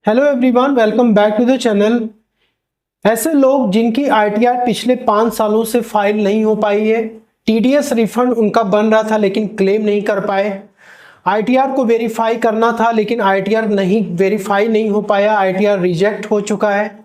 Hello everyone, welcome back to the channel. ऐसे लोग जिनकी आईटीआर पिछले 5 सालों से फाइल नहीं हो पाई है, टीडीएस रिफंड उनका बन रहा था लेकिन क्लेम नहीं कर पाए, आईटीआर को वेरीफाई करना था लेकिन आईटीआर नहीं वेरीफाई नहीं हो पाया, आईटीआर रिजेक्ट हो चुका है,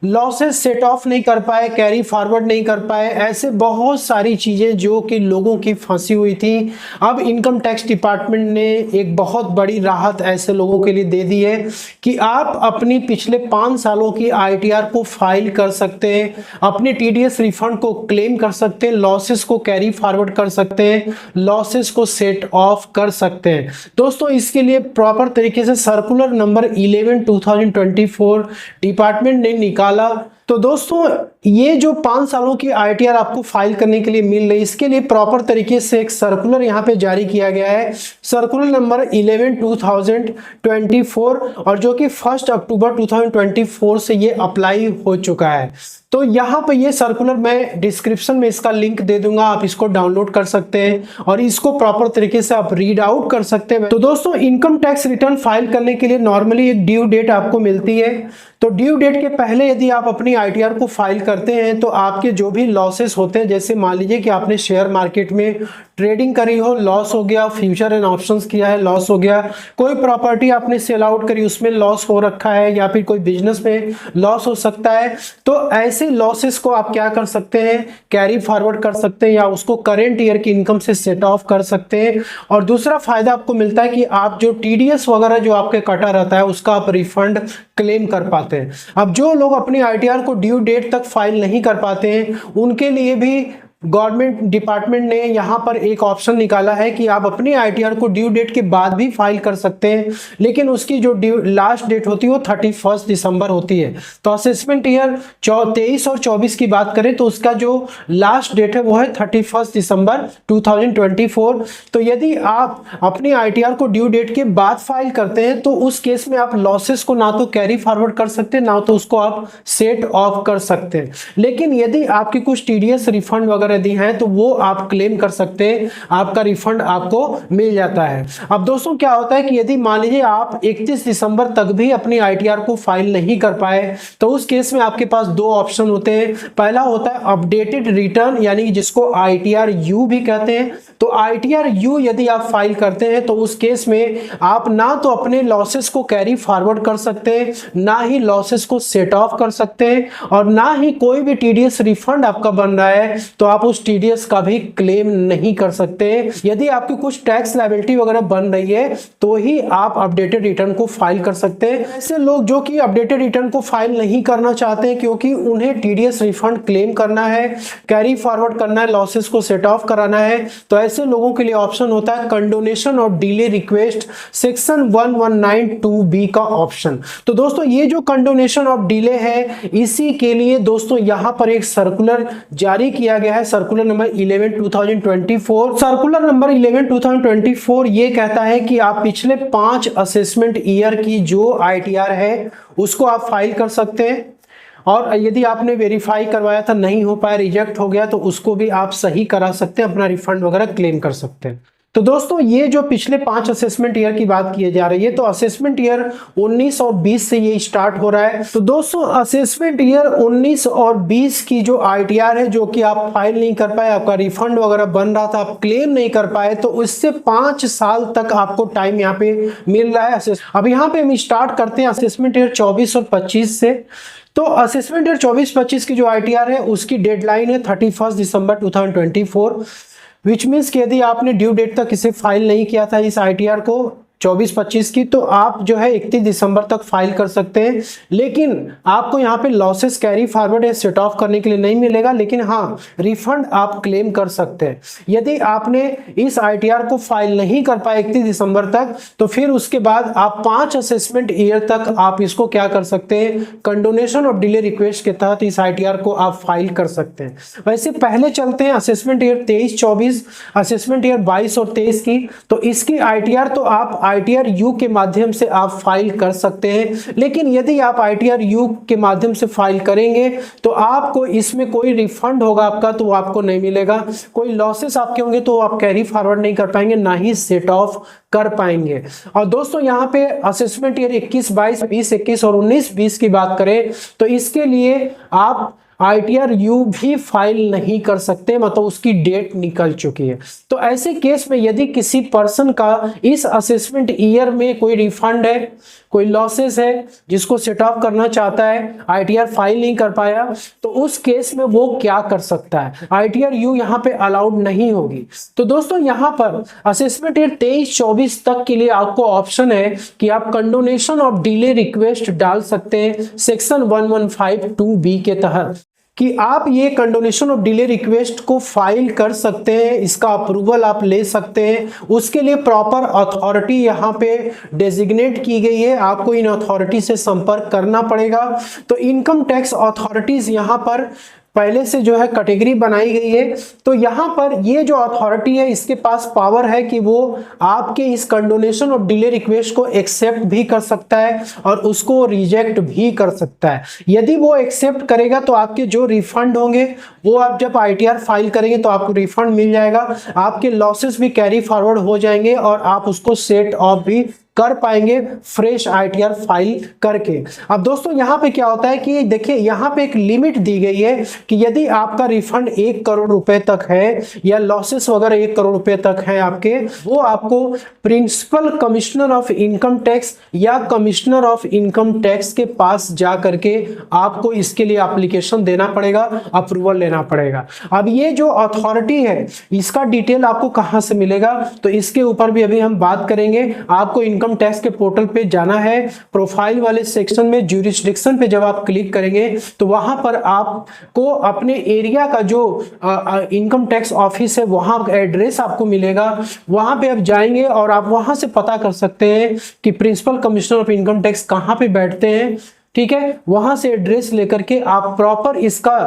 लॉसेस सेट ऑफ नहीं कर पाए, कैरी फॉरवर्ड नहीं कर पाए, ऐसे बहुत सारी चीजें जो कि लोगों की फंसी हुई थी। अब इनकम टैक्स डिपार्टमेंट ने एक बहुत बड़ी राहत ऐसे लोगों के लिए दे दी है कि आप अपनी पिछले 5 सालों की आईटीआर को फाइल कर सकते हैं, अपने टीडीएस रिफंड को क्लेम कर सकते हैं, लॉसेस को कैरी फॉरवर्ड कर सकते हैं, लॉसेस को सेट ऑफ कर सकते हैं। दोस्तों, इसके लिए प्रॉपर तरीके से सर्कुलर नंबर 11/2024 डिपार्टमेंट ने निकाला। तो दोस्तों, ये जो 5 सालों की आईटीआर आपको फाइल करने के लिए मिल रही है, इसके लिए प्रॉपर तरीके से एक सर्कुलर यहाँ पे जारी किया गया है, सर्कुलर नंबर 11/2024, और जो कि 1 अक्टूबर 2024 से ये अप्लाई हो चुका है। तो यहाँ पे ये सर्कुलर मैं डिस्क्रिप्शन में इसका लिंक दे दूंगा, आप इसको डाउनलोड कर सकते हैं और इसको प्रॉपर तरीके से आप रीड आउट कर सकते हैं। तो दोस्तों, इनकम टैक्स रिटर्न फाइल करने के लिए नॉर्मली एक ड्यू डेट आपको मिलती है। तो ड्यू डेट के पहले यदि आप अपनी आईटीआर को फाइल करते हैं तो आपके जो भी लॉसेस होते हैं, जैसे मान लीजिए कि आपने शेयर मार्केट में ट्रेडिंग करी हो, लॉस हो गया, फ्यूचर एंड ऑप्शंस किया है, लॉस हो गया, कोई प्रॉपर्टी आपने सेल आउट करी, उसमें लॉस हो रखा है, या फिर कोई बिजनेस में लॉस हो सकता है, तो ऐसे लॉसेस को आप क्या कर सकते हैं, कैरी फॉरवर्ड कर सकते हैं या उसको करेंट ईयर की इनकम से सेट ऑफ कर सकते हैं। और दूसरा फायदा आपको मिलता है कि आप जो टीडीएस वगैरह जो आपके कटा रहता है उसका आप रिफंड क्लेम कर पाते हैं। अब जो लोग अपनी आईटीआर को ड्यू डेट तक फाइल नहीं कर पाते हैं, उनके लिए भी गवर्नमेंट डिपार्टमेंट ने यहाँ पर एक ऑप्शन निकाला है कि आप अपनी आईटीआर को ड्यू डेट के बाद भी फाइल कर सकते हैं, लेकिन उसकी जो लास्ट डेट होती है वो 31 दिसंबर होती है। तो असेसमेंट ईयर 23 और 24 की बात करें तो उसका जो लास्ट डेट है वो है 31 दिसंबर 2024। तो यदि आप अपनी आईटीआर को ड्यू डेट के बाद फाइल करते हैं तो उस केस में आप लॉसेस को ना तो कैरी फॉरवर्ड कर सकते हैं, ना तो उसको आप सेट ऑफ कर सकते हैं। लेकिन यदि आपकी कुछ टीडीएस रिफंड वगैरह दी हैं तो वो आप क्लेम कर सकते हैं, आपका रिफंड आपको मिल जाता है। अब दोस्तों, क्या होता है कि यदि मान लीजिए आप 31 दिसंबर तक भी अपनी आईटीआर को फाइल नहीं कर पाए तो उस केस में आपके पास 2 ऑप्शन होते हैं। पहला होता है अपडेटेड रिटर्न, यानी जिसको आईटीआर यू भी कहते हैं। तो आईटीआर यू यदि आप फाइल करते हैं तो उस केस में आप ना तो अपने लॉसेस को कैरी फॉरवर्ड कर सकते हैं, ना ही लॉसेस को सेट ऑफ कर सकते हैं, और ना ही कोई भी टीडीएस रिफंड आपका बन रहा है तो आप उस टीडीएस का भी क्लेम नहीं कर सकते। यदि आपकी कुछ टैक्स लायबिलिटी वगैरह बन रही है तो ही आप अपडेटेड रिटर्न को फाइल कर सकते हैं। ऐसे लोग जो कि अपडेटेड रिटर्न को फाइल नहीं करना चाहते हैं क्योंकि उन्हें टीडीएस रिफंड क्लेम करना है, कैरी फॉरवर्ड करना है, लॉसेस को सेट ऑफ कराना है, तो ऐसे लोगों के लिए ऑप्शन होता है condonation of delay request section 1192B का ऑप्शन। तो दोस्तों, ये जो कंडोनेशन ऑफ डिले है, इसी के लिए दोस्तों यहां पर एक सर्कुलर जारी किया गया है, सर्कुलर नंबर 11/2024। सर्कुलर नंबर 11/2024 ये कहता है कि आप पिछले 5 असेसमेंट ईयर की जो आईटीआर है उसको आप फाइल कर सकते हैं, और यदि आपने वेरीफाई करवाया था, नहीं हो पाया, रिजेक्ट हो गया, तो उसको भी आप सही करा सकते हैं, अपना रिफंड वगैरह क्लेम कर सकते हैं। तो दोस्तों, ये जो पिछले 5 असेसमेंट ईयर की बात की जा रही है, तो असेसमेंट ईयर 19 और 20 से ये स्टार्ट हो रहा है। तो दोस्तों, असेसमेंट ईयर 19 और 20 की जो आईटीआर है जो कि आप फाइल नहीं कर पाए, आपका रिफंड वगैरह बन रहा था, आप क्लेम नहीं कर पाए, तो उससे 5 साल तक आपको टाइम यहाँ पे मिल रहा है। अब यहाँ पे हम स्टार्ट करते हैं असेसमेंट ईयर 24 और 25 से। तो असेसमेंट ईयर 24-25 की जो आईटीआर है उसकी डेडलाइन है 31 दिसंबर 2024, विच मीन्स कि यदि आपने ड्यू डेट तक इसे फाइल नहीं किया था इस आईटीआर को 24-25 की, तो आप जो है 31 दिसंबर तक फाइल कर सकते हैं। लेकिन आपको यहाँ पे लॉसेस कैरी फॉरवर्ड या सेट ऑफ करने के लिए नहीं मिलेगा, लेकिन हाँ, रिफंड आप क्लेम कर सकते हैं। यदि आपने इस आईटीआर को फाइल नहीं कर पाए 31 दिसंबर तक, तो फिर उसके बाद आप 5 असेसमेंट ईयर तक आप इसको क्या कर सकते हैं, कंडोनेशन ऑफ डिले रिक्वेस्ट के तहत इस आईटीआर को आप फाइल कर सकते हैं। वैसे पहले चलते हैं असेसमेंट ईयर 23-24, असेसमेंट ईयर 22 और 23 की। तो इसकी आईटीआर तो आप ITR यू के माध्यम से आप फाइल कर सकते हैं। लेकिन यदि आप ITR यू के माध्यम से फाइल करेंगे तो आपको इसमें कोई रिफंड होगा आपका तो आपको नहीं मिलेगा, कोई लॉसेस आपके होंगे तो आप कैरी फॉरवर्ड नहीं कर पाएंगे, ना ही सेट ऑफ कर पाएंगे। और दोस्तों यहाँ पे असेसमेंट ईयर 21-22, 20-21 और 19-20 की बात करें तो इसके लिए आप ITR यू भी फाइल नहीं कर सकते, मतलब उसकी डेट निकल चुकी है। तो ऐसे केस में यदि किसी पर्सन का इस असेसमेंट ईयर में कोई रिफंड है, कोई लॉसेस है, जिसको सेट ऑफ करना चाहता है, ITR फाइल नहीं कर पाया, तो उस केस में वो क्या कर सकता है, ITR यू यहाँ पे अलाउड नहीं होगी। तो दोस्तों यहाँ पर असेसमेंट ईयर 23-24 तक के लिए आपको ऑप्शन है कि आप कंडोनेशन ऑफ डिले रिक्वेस्ट डाल सकते हैं सेक्शन 1152B के तहत, कि आप ये कंडोनेशन ऑफ डिले रिक्वेस्ट को फाइल कर सकते हैं, इसका अप्रूवल आप ले सकते हैं। उसके लिए प्रॉपर अथॉरिटी यहाँ पे डेजिग्नेट की गई है, आपको इन अथॉरिटी से संपर्क करना पड़ेगा। तो इनकम टैक्स अथॉरिटीज यहाँ पर पहले से जो है कैटेगरी बनाई गई है। तो यहाँ पर ये जो अथॉरिटी है इसके पास पावर है कि वो आपके इस कंडोनेशन ऑफ डिले रिक्वेस्ट को एक्सेप्ट भी कर सकता है और उसको रिजेक्ट भी कर सकता है। यदि वो एक्सेप्ट करेगा तो आपके जो रिफंड होंगे वो आप जब ITR फाइल करेंगे तो आपको रिफंड मिल जाएगा, आपके लॉसेस भी कैरी फॉरवर्ड हो जाएंगे और आप उसको सेट ऑफ भी कर पाएंगे फ्रेश ITR फाइल करके। अब दोस्तों यहाँ पे क्या होता है कि देखिए यहाँ पे एक लिमिट दी गई है कि यदि आपका रिफंड 1 करोड़ रुपए तक है या लॉसेस वगैरह 1 करोड़ रुपए तक है आपके, वो आपको principal commissioner of income tax या कमिश्नर ऑफ इनकम टैक्स के पास जा करके आपको इसके लिए एप्लीकेशन देना पड़ेगा, अप्रूवल लेना पड़ेगा। अब ये जो अथॉरिटी है इसका डिटेल आपको कहाँ से मिलेगा तो इसके ऊपर भी अभी हम बात करेंगे। आपको इनकम टैक्स के पोर्टल पे जाना है, प्रोफाइल वाले सेक्शन में ज्यूरिसडिक्शन पे जब आप क्लिक करेंगे तो वहां पर आपको अपने एरिया का जो इनकम टैक्स ऑफिस है वहां एड्रेस आपको मिलेगा, वहां पे आप जाएंगे और आप वहां से पता कर सकते हैं कि principal commissioner of income tax कहां पे बैठते हैं। ठीक है, वहां से एड्रेस लेकर के आप प्रॉपर इसका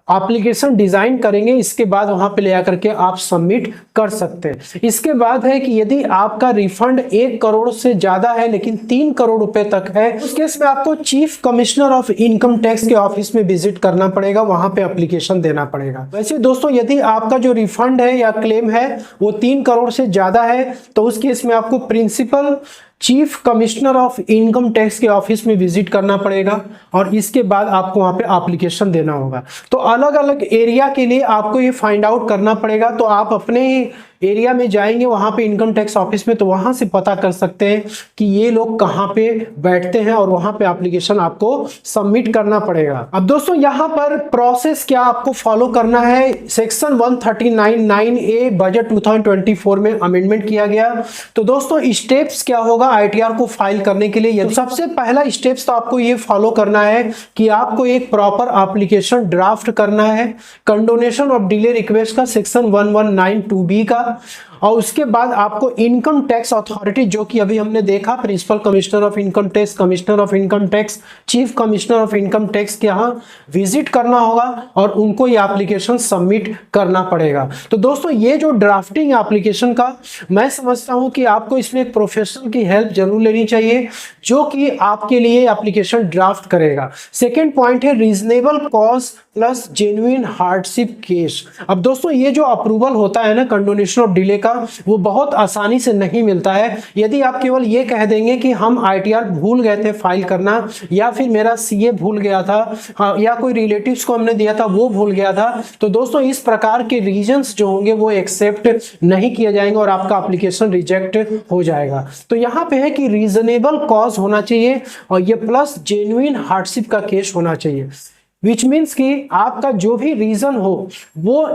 एप्लीकेशन डिजाइन करेंगे, इसके बाद वहां पे ले आकर के आप सबमिट कर सकते हैं। इसके बाद है कि यदि आपका रिफंड 1 करोड़ से ज्यादा है लेकिन 3 करोड़ रुपए तक है, उस केस में आपको chief commissioner of income tax के ऑफिस में विजिट करना पड़ेगा, वहां पे एप्लीकेशन देना पड़ेगा। वैसे दोस्तों यदि आपका जो रिफंड है या क्लेम है वो 3 करोड़ से ज्यादा है तो उस केस में आपको principal chief commissioner of income tax के ऑफिस में विजिट करना पड़ेगा और इसके बाद आपको वहां पे एप्लीकेशन देना होगा। तो अलग अलग एरिया के लिए आपको ये फाइंड आउट करना पड़ेगा। तो आप अपने एरिया में जाएंगे वहां पे इनकम टैक्स ऑफिस में, तो वहां से पता कर सकते हैं कि ये लोग कहां पे बैठते हैं और वहां पे एप्लीकेशन आपको सबमिट करना पड़ेगा। अब दोस्तों यहां पर प्रोसेस क्या आपको फॉलो करना है, सेक्शन 139(9)(a) बजट 2024 में अमेंडमेंट किया गया। तो दोस्तों स्टेप्स क्या होगा ITR को फाइल करने के लिए, तो सबसे पहला स्टेप्स तो आपको ये फॉलो करना है कि आपको एक प्रॉपर एप्लीकेशन ड्राफ्ट करना है कंडोनेशन ऑफ डिले रिक्वेस्ट का सेक्शन 1192B का, और उसके बाद आपको इनकम टैक्स अथॉरिटी जो कि अभी हमने देखा principal commissioner of income tax, commissioner of income tax, chief commissioner of income tax के यहाँ विजिट करना होगा और उनको ये एप्लीकेशन सबमिट करना पड़ेगा। तो दोस्तों ये जो ड्राफ्टिंग एप्लीकेशन का मैं समझता हूं कि आपको इसमें एक प्रोफेशनल की हेल्प जरूर लेनी चाहिए जो कि आपके लिए एप्लीकेशन ड्राफ्ट करेगा। सेकेंड पॉइंट है reasonable cost plus genuine hardship case. अब दोस्तों ये जो अप्रूवल होता है ना कंडोनेशन ऑफ डिले का, वो बहुत आसानी से नहीं मिलता है। यदि आप केवल ये कह देंगे कि हम ITR भूल गए थे फाइल करना, या फिर मेरा CA भूल गया था, हाँ, या कोई रिलेटिव्स को हमने दिया था वो भूल गया था, तो दोस्तों इस प्रकार के रीजंस जो होंगे वो एक्सेप्ट नहीं किए जाएंगे और आपका एप्लीकेशन रिजेक्ट हो जाएगा। तो यहाँ पे है कि रीजनेबल कॉज होना चाहिए और ये प्लस जेन्युइन हार्डशिप का केस होना चाहिए, विच मीन्स कि आपका जो भी रीजन हो वो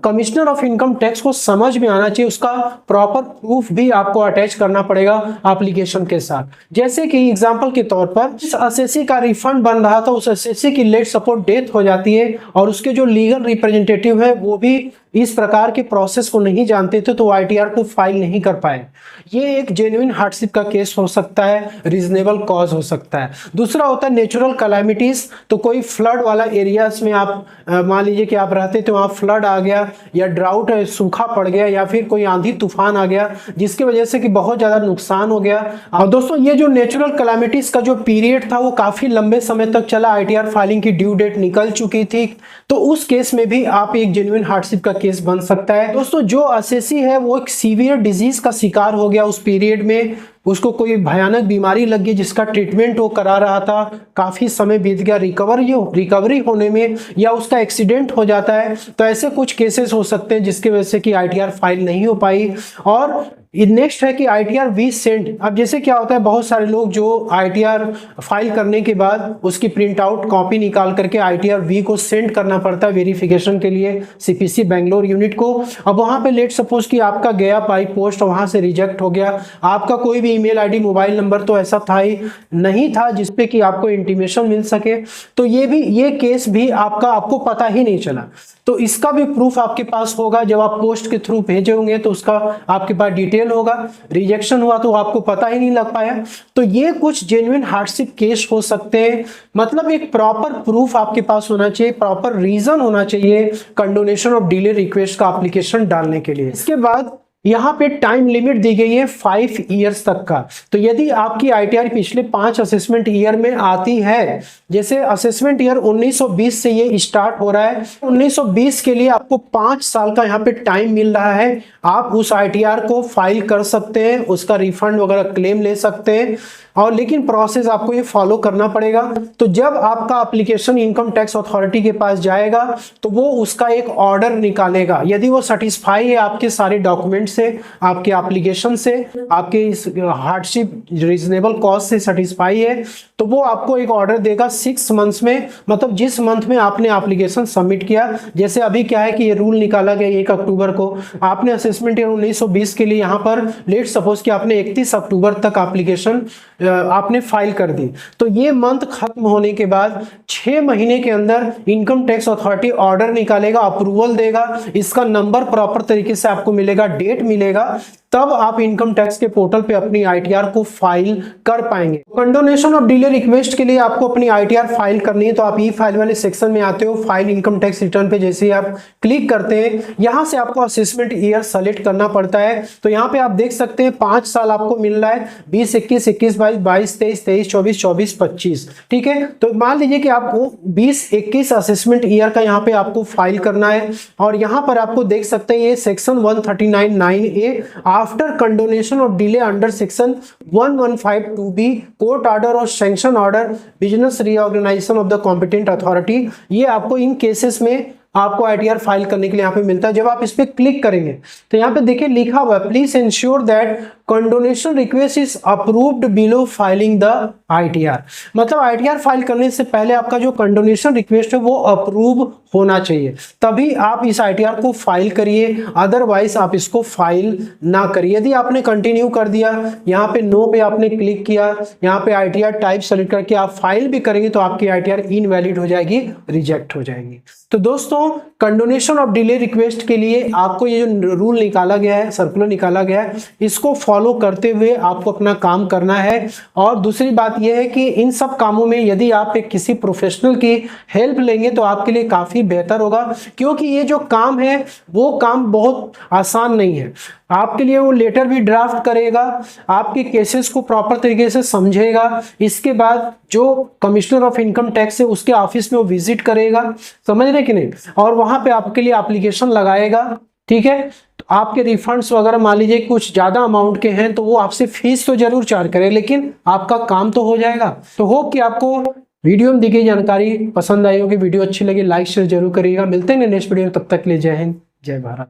कमिश्नर ऑफ इनकम टैक्स को समझ में आना चाहिए, उसका प्रॉपर प्रूफ भी आपको अटैच करना पड़ेगा एप्लीकेशन के साथ। जैसे कि एग्जांपल के तौर पर इस एसएससी का रिफंड बन रहा था, उस एसएससी की लेट सपोर्ट डेथ हो जाती है और उसके जो लीगल रिप्रेजेंटेटिव है वो भी इस प्रकार के प्रोसेस को नहीं जानते थे तो आईटीआर को फाइल नहीं कर पाए। ये एक जेन्युइन हार्डशिप का केस हो सकता है, रीजनेबल कॉज हो सकता है। दूसरा होता है नेचुरल कैलामिटीज, तो कोई फ्लड वाला एरियाज में आप मान लीजिए कि आप रहते तो वहाँ फ्लड आ गया या ड्राउट है, सूखा पड़ गया या फिर कोई आंधी तूफान आ गया जिसकी वजह से कि बहुत ज़्यादा नुकसान हो गया। और दोस्तों ये जो नेचुरल कैलामिटीज का जो पीरियड था वो काफ़ी लंबे समय तक चला, आईटीआर फाइलिंग की ड्यू डेट निकल चुकी थी, तो उस केस में भी आप एक जेन्युइन हार्डशिप का केस बन सकता है। दोस्तों जो असेसी है वो एक सीवियर डिजीज का शिकार हो गया उस पीरियड में, उसको कोई भयानक बीमारी लग गई जिसका ट्रीटमेंट वो करा रहा था, काफ़ी समय बीत गया रिकवरी होने में, या उसका एक्सीडेंट हो जाता है, तो ऐसे कुछ केसेस हो सकते हैं जिसकी वजह से कि आईटीआर फाइल नहीं हो पाई। और नेक्स्ट है कि आईटीआर वी सेंड। अब जैसे क्या होता है, बहुत सारे लोग जो आईटीआर फाइल करने के बाद उसकी प्रिंट आउट कॉपी निकाल करके आईटीआर वी को सेंड करना पड़ता है वेरिफिकेशन के लिए सीपीसी बेंगलोर यूनिट को। अब वहाँ पे लेट सपोज कि आपका गया बाई पोस्ट, वहाँ से रिजेक्ट हो गया, आपका कोई भी ईमेल आईडी मोबाइल नंबर तो ऐसा था ही नहीं था जिसपे कि आपको इंटीमेशन मिल सके, तो ये केस भी आपको पता ही नहीं चला। तो इसका भी प्रूफ आपके पास होगा, जब आप पोस्ट के थ्रू भेजे होंगे तो उसका आपके पास डिटेल होगा, रिजेक्शन हुआ तो आपको पता ही नहीं लग पाया। तो ये कुछ जेन्युइन हार्डशिप केस हो सकते हैं, मतलब एक प्रॉपर प्रूफ आपके पास होना चाहिए, प्रॉपर रीजन होना चाहिए कंडोनेशन ऑफ डिले रिक्वेस्ट का एप्लीकेशन डालने के लिए। इसके बाद यहाँ पे टाइम लिमिट दी गई है 5 इयर्स तक का। तो यदि आपकी आईटीआर पिछले 5 असेसमेंट ईयर में आती है, जैसे असेसमेंट ईयर 1920 से ये स्टार्ट हो रहा है, 1920 के लिए आपको 5 साल का यहाँ पे टाइम मिल रहा है, आप उस आईटीआर को फाइल कर सकते हैं, उसका रिफंड वगैरह क्लेम ले सकते हैं। और लेकिन प्रोसेस आपको ये फॉलो करना पड़ेगा। तो जब आपका एप्लीकेशन इनकम टैक्स अथॉरिटी के पास जाएगा तो वो उसका एक ऑर्डर निकालेगा, यदि वो सेटिस्फाई है आपके सारे डॉक्यूमेंट से, आपके एप्लीकेशन से, आपके इस हार्डशिप रीजनेबल कॉस्ट से सेटिस्फाई है, तो वो आपको एक ऑर्डर देगा 6 मंथ्स में, मतलब जिस मंथ में आपने एप्लीकेशन सबमिट किया। जैसे अभी क्या है कि ये रूल निकाला गया 1 अक्टूबर को, आपने असेसमेंट ईयर 1920 के लिए यहाँ पर लेट सपोज कि आपने 31 अक्टूबर तक एप्लीकेशन आपने फाइल कर दी, तो ये मंथ खत्म होने के बाद 6 महीने के अंदर इनकम टैक्स अथॉरिटी ऑर्डर निकालेगा, अप्रूवल देगा, इसका नंबर प्रॉपर तरीके से आपको मिलेगा, डेट मिलेगा, तब आप इनकम टैक्स के पोर्टल पे अपनी आईटीआर को फाइल कर पाएंगे। कंडोनेशन ऑफ डिले रिक्वेस्ट के लिए आपको अपनी आईटीआर फाइल करनी है, तो आप ई फाइल वाले सेक्शन में आते हो, फाइल इनकम टैक्स रिटर्न पे जैसे ही आप क्लिक करते हैं, यहां से आपको असेसमेंट ईयर सेलेक्ट करना पड़ता है। तो यहाँ पे आप देख सकते हैं 5 साल आपको मिल रहा है, 20, 21, 22, 22, 23, 23, 24, 24, 25, ठीक है। तो मान लीजिए कि आपको 20, 21 असेसमेंट ईयर का यहाँ पे आपको फाइल करना है, और यहाँ पर आपको देख सकते हैं ये section 139(9)(a) after condonation of delay under section 1152(b) court order और sanction order business reorganisation of the competent authority, ये आपको इन केसेस में आपको आईटीआर फाइल करने के लिए यहाँ पे मिलता है। जब आप इस पे क्लिक करेंगे तो यहाँ पे देखिए लिखा हुआ है, please ensure that condonation request is approved below filing the ITR. मतलब आईटीआर फाइल करने से पहले आपका जो कंडोनेशन रिक्वेस्ट है वो अप्रूव होना चाहिए, तभी आप इस आईटीआर को फाइल करिए, अदरवाइज आप इसको फाइल ना करिए। यदि आपने कंटिन्यू कर दिया, यहाँ पे नो पे आपने क्लिक किया, यहाँ पे आईटीआर टाइप सेलेक्ट करके आप फाइल भी करेंगे तो आपकी आईटीआर इनवैलिड हो जाएगी, रिजेक्ट हो जाएगी। तो दोस्तों कंडोनेशन ऑफ डिले रिक्वेस्ट के लिए आपको ये जो रूल निकाला गया है, सर्कुलर निकाला गया है, इसको फॉलो करते हुए आपको अपना काम करना है। और दूसरी बात यह है कि इन सब कामों में यदि आप एक किसी प्रोफेशनल की हेल्प लेंगे तो आपके लिए काफी बेहतर होगा, क्योंकि ये जो काम है वो काम बहुत आसान नहीं है। आपके लिए वो लेटर भी ड्राफ्ट करेगा, आपके केसेस को प्रॉपर तरीके से समझेगा, इसके बाद जो कमिश्नर ऑफ इनकम टैक्स है उसके ऑफिस में वो विजिट करेगा, समझ रहे कि नहीं, और वहां पे आपके लिए एप्लीकेशन लगाएगा, ठीक है। तो आपके रिफंड्स वगैरह मान लीजिए कुछ ज्यादा अमाउंट के हैं तो वो आपसे फीस तो जरूर चार्ज करे, लेकिन आपका काम तो हो जाएगा। तो होप कि आपको वीडियो में दी गई जानकारी पसंद आई होगी, वीडियो अच्छी लगी लाइक शेयर जरूर करिएगा। मिलते हैं नेक्स्ट वीडियो में, तब तक के लिए जय हिंद, जय भारत।